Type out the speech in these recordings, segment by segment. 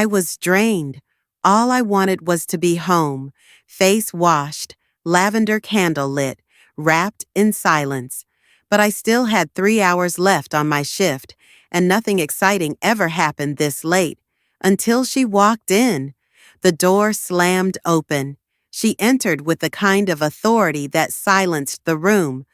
I was drained. All I wanted was to be home, face washed, lavender candle lit, wrapped in silence. But I still had 3 hours left on my shift, and nothing exciting ever happened this late. Until she walked in. The door slammed open. She entered with the kind of authority that silenced the room.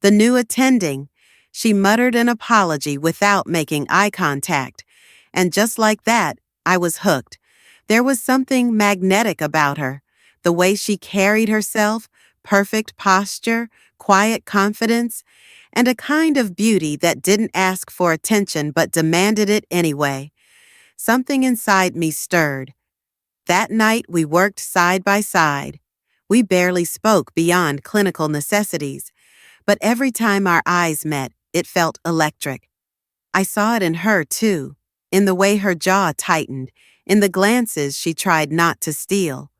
The new attending. She muttered an apology without making eye contact. And just like that, I was hooked. There was something magnetic about her. The way she carried herself, perfect posture, quiet confidence, and a kind of beauty that didn't ask for attention but demanded it anyway. Something inside me stirred. That night we worked side by side. We barely spoke beyond clinical necessities, but every time our eyes met, it felt electric. I saw it in her, too, in the way her jaw tightened, in the glances she tried not to steal.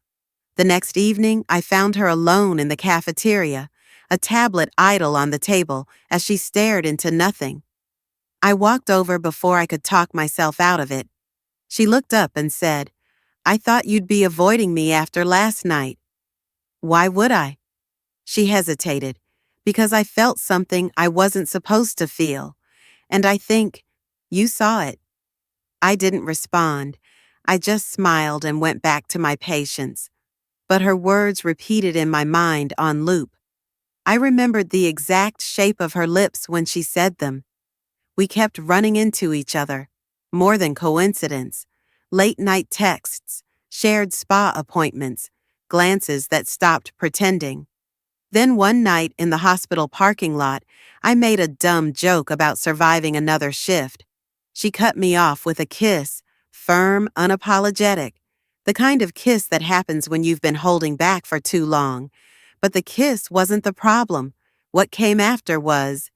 The next evening, I found her alone in the cafeteria, a tablet idle on the table as she stared into nothing. I walked over before I could talk myself out of it. She looked up and said, "I thought you'd be avoiding me after last night." "Why would I?" She hesitated, "Because I felt something I wasn't supposed to feel. And I think you saw it." I didn't respond. I just smiled and went back to my patients. But her words repeated in my mind on loop. I remembered the exact shape of her lips when she said them. We kept running into each other. More than coincidence. Late-night texts, shared spa appointments, glances that stopped pretending. Then one night in the hospital parking lot, I made a dumb joke about surviving another shift. She cut me off with a kiss, firm, unapologetic, the kind of kiss that happens when you've been holding back for too long. But the kiss wasn't the problem. What came after was,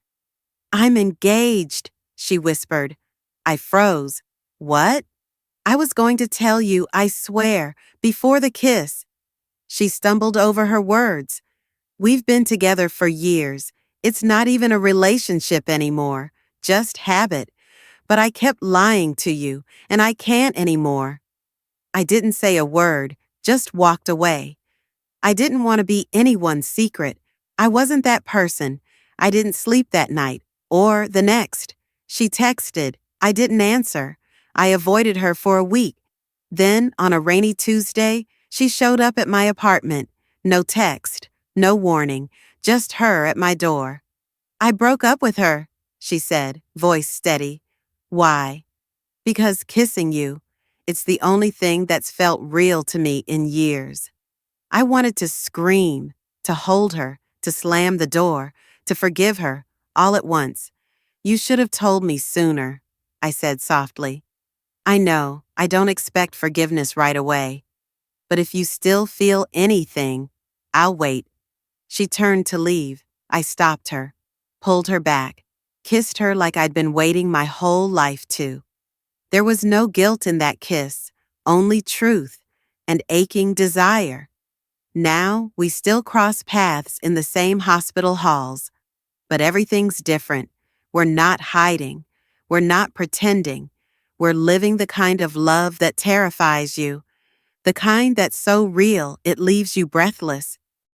"I'm engaged," she whispered. I froze. "What?" "I was going to tell you, I swear, before the kiss." She stumbled over her words. "We've been together for years. It's not even a relationship anymore, just habit. But I kept lying to you, and I can't anymore." I didn't say a word, just walked away. I didn't want to be anyone's secret. I wasn't that person. I didn't sleep that night, or the next. She texted. I didn't answer. I avoided her for a week. Then, on a rainy Tuesday, she showed up at my apartment. No text, no warning, just her at my door. "I broke up with her," she said, voice steady. "Why?" "Because kissing you, it's the only thing that's felt real to me in years." I wanted to scream, to hold her, to slam the door, to forgive her, all at once. "You should have told me sooner," I said softly. "I know, I don't expect forgiveness right away. But if you still feel anything, I'll wait." She turned to leave. I stopped her, pulled her back, kissed her like I'd been waiting my whole life to. There was no guilt in that kiss, only truth and aching desire. Now, we still cross paths in the same hospital halls. But everything's different. We're not hiding. We're not pretending. We're living the kind of love that terrifies you. The kind that's so real it leaves you breathless.